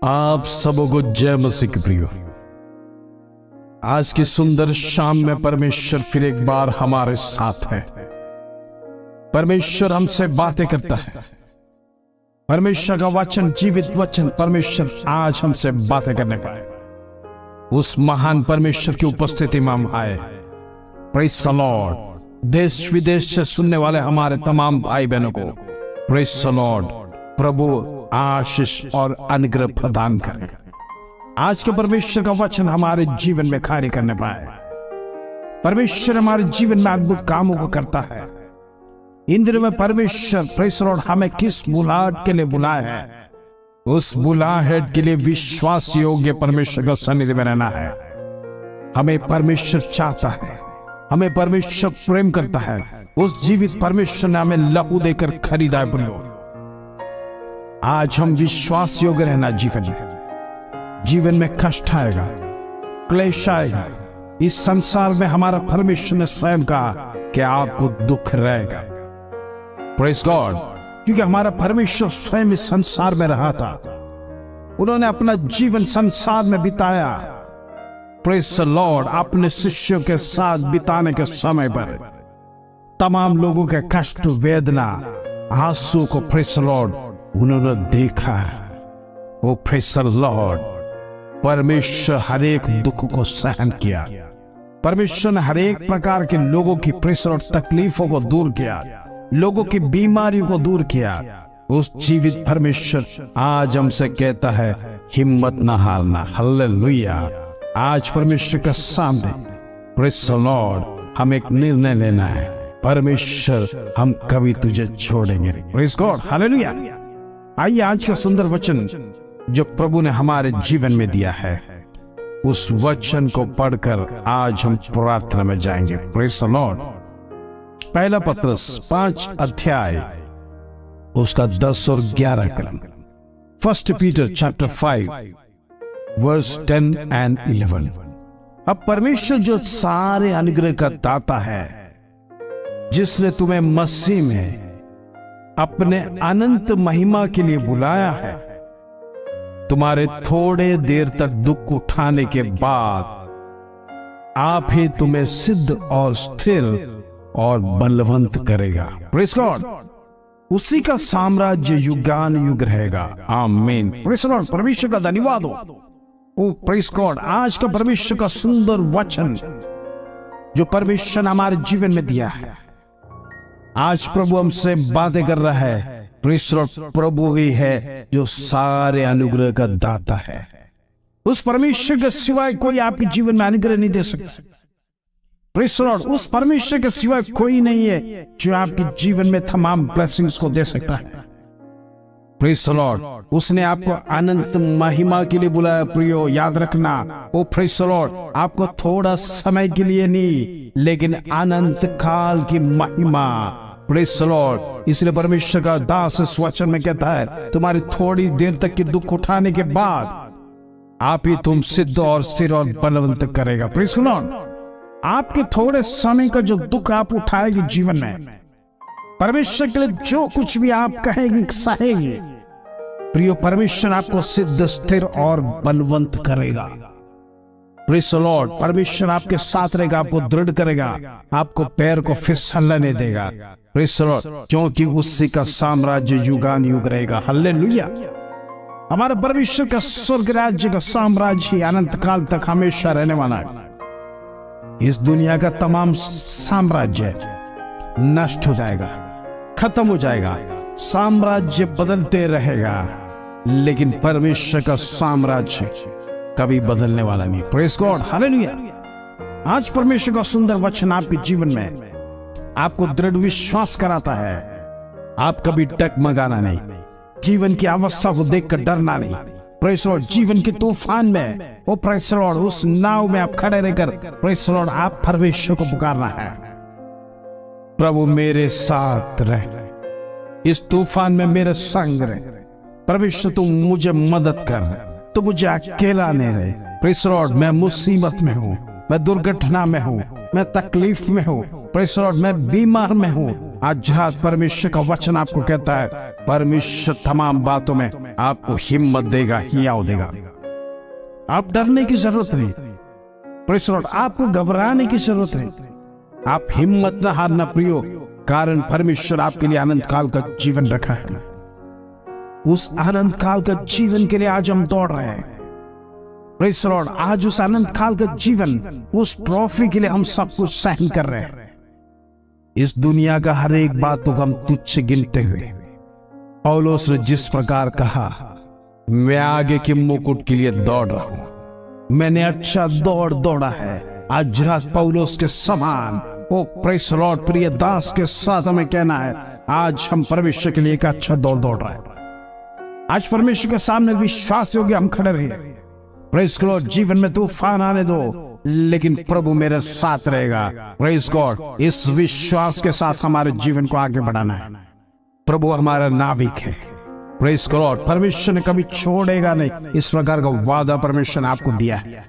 आप सबों को जय मसीह की प्रियो। आज की सुंदर शाम में परमेश्वर फिर एक बार हमारे साथ है। परमेश्वर हमसे बातें करता है। परमेश्वर का वचन, जीवित वचन, परमेश्वर आज हमसे बातें करने पाए। उस महान परमेश्वर की उपस्थिति में हम आए। Praise the Lord. देश विदेश से सुनने वाले हमारे तमाम भाई बहनों को प्रेज़ द लॉर्ड, प्रभु आशीष और अनुग्रह प्रदान करें। आज के परमेश्वर का वचन हमारे जीवन में कार्य करने पाए। परमेश्वर हमारे जीवन में अद्भुत कामों को करता है। इन दिनों में परमेश्वर प्रेज़ द लॉर्ड हमें किस बुलाहट के लिए बुलाया है, उस बुलाहट के लिए विश्वास योग्य परमेश्वर का सन्निधि में रहना है। हमें परमेश्वर चाहता है, हमें परमेश्वर प्रेम करता है। उस जीवित परमेश्वर ने हमें लहू देकर खरीदा है। प्रियो, आज हम विश्वास योग्य रहना। जीवन में कष्ट आएगा, क्लेश आएगा। इस संसार में हमारा परमेश्वर ने स्वयं कहा कि आपको दुख रहेगा। Praise God. क्योंकि हमारा परमेश्वर स्वयं इस संसार में रहा था। उन्होंने अपना जीवन संसार में बिताया। Praise the Lord. अपने शिष्यों के साथ बिताने के समय पर तमाम लोगों के कष्ट, वेदना, आंसू को प्रेज़ द लॉर्ड उन्होंने देखा। वो प्रेज़ द लॉर्ड, परमेश्वर हर एक दुख को सहन किया। परमेश्वर ने हर एक प्रकार के लोगों की प्रेज़ द लॉर्ड तकलीफों को दूर किया, लोगों की बीमारियों को दूर किया। उस जीवित परमेश्वर आज हमसे कहता है, हिम्मत ना हारना। हालेलुया। आज परमेश्वर के सामने प्रेज़ द लॉर्ड हम एक निर्णय लेना है। परमेश्वर, हम कभी तुझे छोड़ेंगे नहीं। Praise God. हालेलुया। आइए आज का सुंदर वचन जो प्रभु ने हमारे जीवन में दिया है, उस वचन को पढ़कर आज हम प्रार्थना में जाएंगे। Praise the Lord. पहला पत्रस 5 अध्याय उसका 10 और 11 कलम। 1 पीटर चैप्टर 5 वर्स 10 एंड 11। अब परमेश्वर जो सारे अनुग्रह का दाता है, जिसने तुम्हें मसीह में अपने अनंत महिमा के लिए बुलाया है, तुम्हारे थोड़े देर तक दुख उठाने के बाद आप ही तुम्हें सिद्ध और स्थिर और बलवंत करेगा। Praise God. उसी का साम्राज्य युगान युग रहेगा। आमीन। Praise God. परमेश्वर का धन्यवाद हो। ओ प्रेज़ गॉड। आज का परमेश्वर का सुंदर वचन जो परमेश्वर ने हमारे जीवन में दिया है, आज प्रभु हमसे बातें कर रहा है। Praise God. प्रभु ही है जो सारे अनुग्रह का दाता है। उस परमेश्वर के सिवाय कोई आपके जीवन में अनुग्रह नहीं दे सकता। Praise God. उस परमेश्वर के सिवाय कोई नहीं है जो आपके जीवन में तमाम ब्लेसिंग्स को दे सकता है। Praise the Lord. उसने आपको अनंत महिमा के लिए बुलाया। प्रियो, याद रखना, ओ प्रेज़ द लॉर्ड, आपको थोड़ा समय के लिए नहीं, लेकिन अनंत काल की महिमा। Praise the Lord. इसलिए परमेश्वर का दास इस वचन में कहता है, तुम्हारी थोड़ी देर तक की दुख उठाने के बाद आप ही तुम सिद्ध और स्थिर और बलवंत करेगा। Praise the Lord. आपके थोड़े समय का जो दुख आप उठाएगी जीवन में, परमेश्वर के लिए जो कुछ भी आप कहेगी, सहेगी, प्रियो, परमेश्वर आपको सिद्ध, स्थिर और बलवंत करेगा। Praise the Lord. परमेश्वर आपके साथ रहेगा, आपको दृढ़ करेगा, आपको पैर को फिसलने नहीं देगा। Praise the Lord. क्योंकि उसी का साम्राज्य युगान युग रहेगा। हालेलुया। हमारे परमेश्वर का स्वर्ग राज्य का साम्राज्य अनंत काल तक हमेशा रहने वाला है। इस दुनिया का तमाम साम्राज्य नष्ट हो जाएगा, खत्म हो जाएगा, साम्राज्य बदलते रहेगा, लेकिन परमेश्वर का साम्राज्य कभी बदलने वाला नहीं। Praise God. हालेलुया। आज परमेश्वर का सुंदर वचन आपके जीवन में आपको दृढ़ विश्वास कराता है। आप कभी डगमगाना नहीं, जीवन की अवस्था को देखकर डरना नहीं। Praise Lord. जीवन के तूफान में, ओ प्रेज़ लॉर्ड, उस नाव में आप खड़े रहकर प्रेज़ लॉर्ड आप परमेश्वर को पुकारना है, प्रभु मेरे साथ रह, इस तूफान में मेरे संग रहे। परमेश्वर तुम मुझे मदद कर, तो मुझे अकेला नहीं रहे। Praise Lord. मैं मुसीबत में हूं, मैं दुर्घटना में हूँ, मैं तकलीफ में हूँ, प्रेज़ द लॉर्ड, मैं बीमार में हूँ। आज रात परमेश्वर का वचन आपको कहता है, परमेश्वर तमाम बातों में आपको हिम्मत देगा, हियाव देगा। आप डरने की जरूरत नहीं, प्रेज़ द लॉर्ड, आपको घबराने की जरूरत नहीं। आप हिम्मत न हारना प्रियो, कारण परमेश्वर आपके लिए अनंत काल का जीवन रखा है। उस अनंत काल का जीवन के लिए आज हम दौड़ रहे हैं, प्रेज़ द लॉर्ड। आज उस अनंत काल का जीवन, उस ट्रॉफी के लिए हम सब कुछ सहन कर रहे हैं। इस दुनिया का हर एक बात को हम तुच्छ गिनते हुए, पौलुस ने जिस प्रकार कहा, मैं आगे के मुकुट के लिए दौड़ रहा हूं, मैंने अच्छा दौड़ दौड़ा है। आज रात पौलुस के समान, ओ प्रेज़ द लॉर्ड, प्रिय दास के साथ हमें कहना है, आज हम परमेश्वर के लिए एक अच्छा दौड़ दौड़ रहे हैं। आज परमेश्वर के सामने विश्वास योग्य हम खड़े रहिए। प्रेज़ गॉड, जीवन में तूफान आने दो, लेकिन प्रभु मेरे साथ रहेगा। प्रेज़ गॉड, इस विश्वास के साथ हमारे जीवन को आगे बढ़ाना है। प्रभु हमारा नाविक है। प्रेज़ गॉड, परमेश्वर ने कभी छोड़ेगा नहीं, इस प्रकार का वादा परमेश्वर ने आपको दिया है।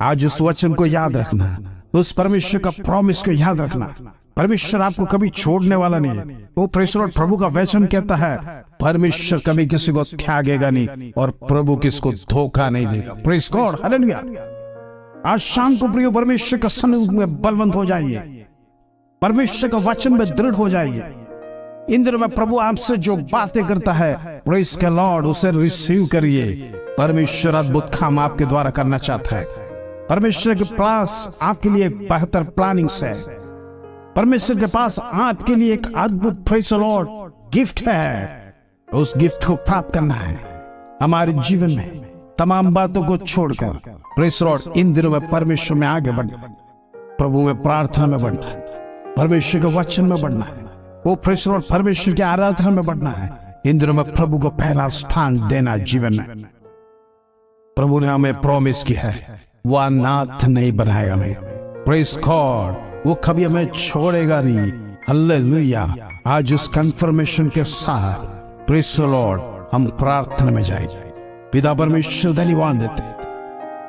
आज उस वचन को याद रखना, उस परमेश्वर का प्रॉमिस को याद रखना। परमेश्वर आपको कभी छोड़ने वाला नहीं है। वो प्रेज़ द लॉर्ड, प्रभु का वचन कहता है, परमेश्वर कभी किसी को त्यागेगा नहीं और प्रभु किसको धोखा नहीं देगा। Praise God, hallelujah. आज शाम को प्रिय परमेश्वर का सन्मुख में बलवंत हो जाइए, परमेश्वर का वचन में दृढ़ हो जाइए। इन दिनों में प्रभु आपसे जो बातें करता है, प्रेज़ द लॉर्ड, उसे रिसीव करिए। परमेश्वर अद्भुत काम आपके द्वारा करना चाहता है। परमेश्वर के पास आपके लिए बेहतर प्लानिंग्स है। परमेश्वर के पास आपके लिए एक अद्भुत, प्रेज़ द लॉर्ड, गिफ्ट है। उस गिफ्ट को प्राप्त करना है। हमारे जीवन में तमाम बातों को छोड़कर, प्रेज़ द लॉर्ड, इन दिनों में परमेश्वर में आगे बढ़ना, प्रभु में प्रार्थना में बढ़ना है, परमेश्वर के वचन में बढ़ना है, वो प्रेज़ द लॉर्ड, परमेश्वर की आराधना में बढ़ना है। इन दिनों में प्रभु को पहला स्थान देना जीवन में। प्रभु ने हमें प्रॉमिस की है, वो अनाथ नहीं बनाएगा हमें। प्रेज़ गॉड, वो कभी हमें छोड़ेगा नहीं। हालेलुया। आज उस कंफर्मेशन के साथ, प्रेज़ द लॉर्ड, हम प्रार्थना में जाएंगे। पिता परमेश्वर, धन्यवाद देते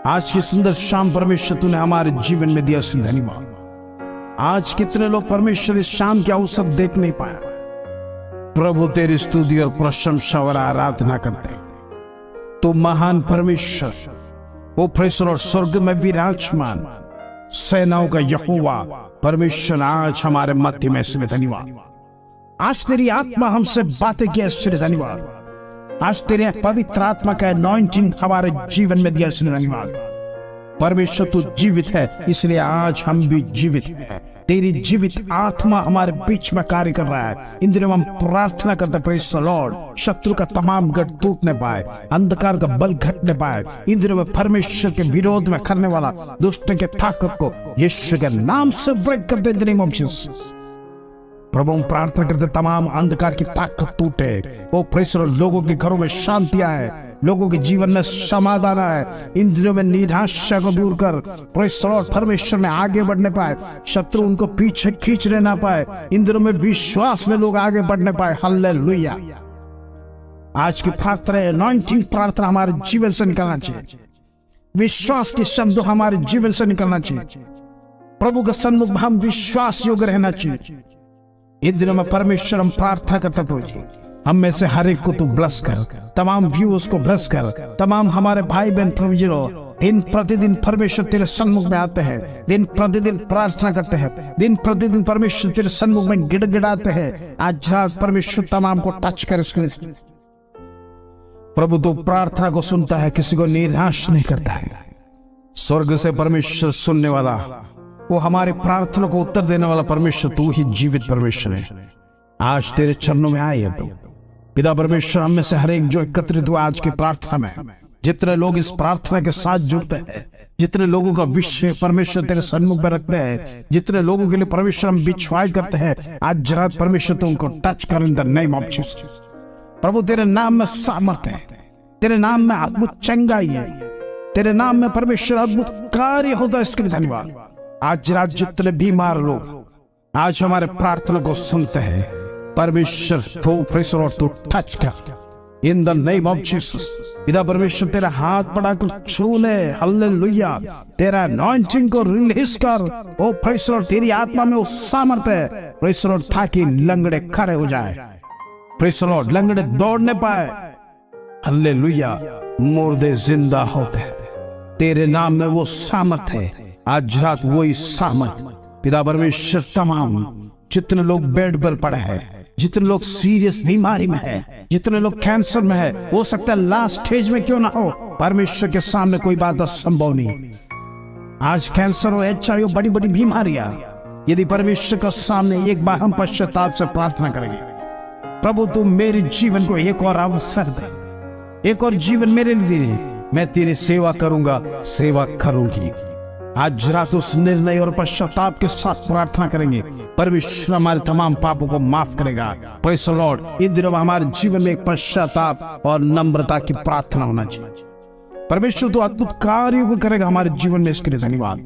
आज की सुंदर शाम परमेश्वर तूने हमारे जीवन में दिया, धन्यवाद। आज कितने लोग परमेश्वर इस शाम के अवसर देख नहीं पाया। प्रभु तेरी स्तुति और प्रशंसा और आराधना करते। तो महान परमेश्वर, वो प्रेज़ द लॉर्ड, स्वर्ग में विराजमान सेनाओं का यहोवा परमेश्वर, आज हमारे मध्य में, इसलिए धन्यवाद। आज तेरी आत्मा हमसे बातें किया, इसलिए धन्यवाद। आज तेरे पवित्र आत्मा का अनॉइंटिंग हमारे जीवन में दिया, इसलिए धन्यवाद। परमेश्वर तू जीवित है, इसलिए आज हम भी जीवित हैं। तेरी जीवित आत्मा हमारे बीच में कार्य कर रहा है। इन दिनों हम प्रार्थना करते हैं, प्रेज़ द लॉर्ड, शत्रु का तमाम गढ़ टूटने पाए, अंधकार का बल घटने पाए। इन दिनों में परमेश्वर के विरोध में करने वाला दुष्ट के ताकत को यीशु के नाम से ब्रेक कर दे, in the name of Jesus. प्रभु हम प्रार्थना करते, तमाम अंधकार की ताकत टूटे। वो प्रेज़ द लॉर्ड, लोगों के घरों में शांति आए, लोगों के जीवन में समाधान आए। इन दिनों में निराशा को दूर कर, प्रेज़ द लॉर्ड, परमेश्वर में आगे बढ़ने पाए, शत्रु उनको पीछे खींचने ना पाए। इन दिनों में विश्वास में लोग आगे बढ़ने पाए। हालेलुया। आज की प्रार्थना, अनॉइंटिंग प्रार्थना हमारे जीवन से निकलना चाहिए। विश्वास के शब्द हमारे जीवन से निकलना चाहिए। प्रभु के सन्मुख हम विश्वास योग्य रहना चाहिए। इन दिनों में परमेश्वर हम प्रार्थना करते, प्रभु जी, हम में से हर एक को तू ब्लेस कर, तमाम व्यूअर्स को ब्लेस कर, तमाम हमारे भाई बहन प्रभु जी दिन प्रतिदिन परमेश्वर तेरे सन्मुख में आते हैं, दिन प्रतिदिन प्रार्थना करते हैं, दिन प्रतिदिन परमेश्वर तेरे सन्मुख में गिड़गिड़ाते हैं। आज रात परमेश्वर तमाम को टच कर, प्रभु तो प्रार्थना को सुनता है, किसी को निराश नहीं करता है। स्वर्ग से परमेश्वर सुनने वाला, वो हमारे प्रार्थना को उत्तर देने वाला परमेश्वर, तू ही जीवित परमेश्वर है। आज तेरे चरणों में आए हैं पिता परमेश्वर, हम में से हर एक जो एकत्रित हुआ आज की प्रार्थना में, जितने लोग इस प्रार्थना के साथ जुड़ते हैं, जितने लोगों का विषय परमेश्वर तेरे सन्मुख में रखते हैं, जितने लोगों के लिए परमेश्वर हम बिछवाई करते हैं, आज रात परमेश्वर तू उनको टच कर, in the name of Jesus. प्रभु तेरे नाम में सामर्थ्य है, तेरे नाम में अद्भुत चंगाई है, तेरे नाम में परमेश्वर अद्भुत कार्य होता है, इसके लिए धन्यवाद। आज रात जितने बीमार लोग आज हमारे प्रार्थना को सुनते हैं, परमेश्वर तो प्रेज़ द लॉर्ड, तू टच कर, in the name of Jesus. पिता परमेश्वर तेरा हाथ बढ़ाकर छू ले, हालेलुया। तेरा अनॉइंटिंग को रिलीज कर, ओ प्रेज लॉर्ड। तेरी आत्मा में वो सामर्थ्य है प्रेज लॉर्ड, ताकि लंगड़े खड़े हो जाए प्रेज लॉर्ड, लंगड़े दौड़ने पाए, हालेलुया। मुर्दे जिंदा होते हैं, तेरे नाम में वो सामर्थ है। आज रात वही सामर्थ पिता परमेश्वर, तमाम जितने लोग बेड पर पड़े हैं, जितने लोग सीरियस बीमारी में है, जितने लोग कैंसर में है, हो सकता है लास्ट स्टेज में क्यों ना हो, परमेश्वर के सामने कोई बात असंभव नहीं। आज कैंसर हो, HIV हो, बड़ी बड़ी बीमारियां, यदि परमेश्वर के सामने एक बार हम पश्चाताप से प्रार्थना करेंगे, प्रभु तू मेरे जीवन को एक और अवसर दे, एक और जीवन मेरे लिए दे, मैं तेरी सेवा करूंगा, सेवा करूंगी। आज रात उस निर्णय और पश्चाताप के साथ प्रार्थना करेंगे, परमेश्वर हमारे तमाम पापों को माफ करेगा। Praise the Lord. इस दिनों हमारे जीवन में एक पश्चाताप और नम्रता की प्रार्थना होना चाहिए। परमेश्वर तो अद्भुत कार्यों को करेगा हमारे जीवन में, इसके लिए धन्यवाद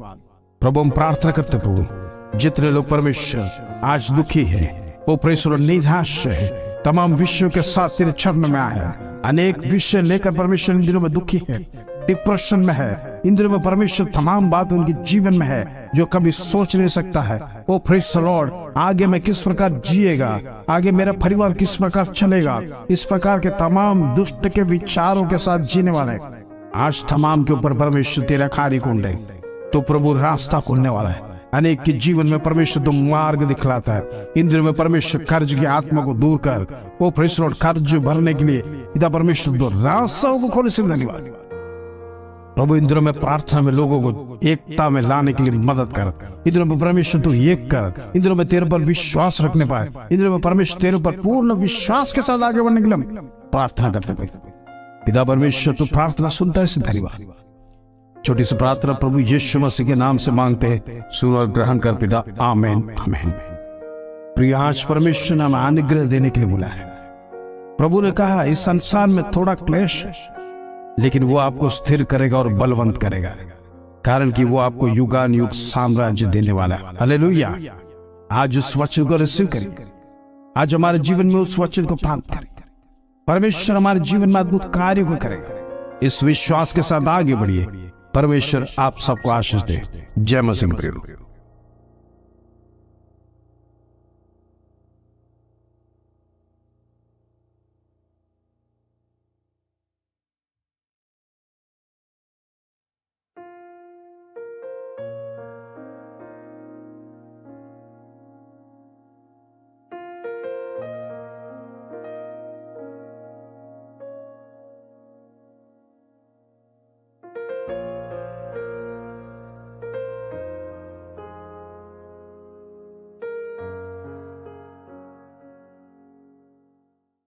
प्रभु। हम प्रार्थना करते प्रभु, जितने लोग परमेश्वर आज दुखी है, वो प्रेज़ द लॉर्ड निराश है, तमाम विषयों के साथ तेरे चरण में आया है, अनेक विषय लेकर परमेश्वर इन दिनों में दुखी है, डिप्रेशन में है, इन दिनों में परमेश्वर तमाम बात उनके जीवन में है जो कभी सोच नहीं सकता है। ओ प्रेज़ द लॉर्ड, आगे मैं किस प्रकार जिएगा, आगे मेरा परिवार किस प्रकार चलेगा, इस प्रकार के तमाम दुष्ट के विचारों के साथ जीने वाले, आज तमाम के ऊपर परमेश्वर तेरा कार्य खोल दे। तो प्रभु रास्ता खोलने वाला है, अनेक के जीवन में परमेश्वर तो मार्ग दिखलाता है। इन दिनों में परमेश्वर कर्ज की आत्मा को दूर कर, वो प्रेज़ द लॉर्ड कर्ज भरने के लिए पिता परमेश्वर दो रास्ताओं को खोले। सिर्फ धन्यवाद प्रभु। इन दिनों में प्रार्थना में लोगों को एकता में लाने के लिए मदद कर। इन दिनों में परमेश्वर तू एक कर, इन दिनों में तेरे पर विश्वास रखने पाए, इन दिनों में परमेश्वर तेरे पर पूर्ण विश्वास के साथ आगे बढ़ने के लिए प्रार्थना करते हैं। पिता परमेश्वर तू प्रार्थना सुनता है, धन्यवाद। छोटी सी प्रार्थना प्रभु यीशु मसीह के नाम से मांगते हैं, सुन और ग्रहण कर पिता, आमीन आमीन। प्रिय, आज परमेश्वर ने हमें अनुग्रह देने के लिए बोला है। प्रभु ने कहा इस संसार में थोड़ा क्लेश है, लेकिन वो आपको स्थिर करेगा और बलवंत करेगा, कारण कि वो आपको युगान युग साम्राज्य देने वाला है। हालेलुया। आज उस वचन को रिसीव करें, आज हमारे जीवन में उस वचन को प्राप्त करें। परमेश्वर हमारे जीवन में अद्भुत कार्य को करेगा। इस विश्वास के साथ आगे बढ़िए। परमेश्वर आप सबको आशीष दे। जय मसीह।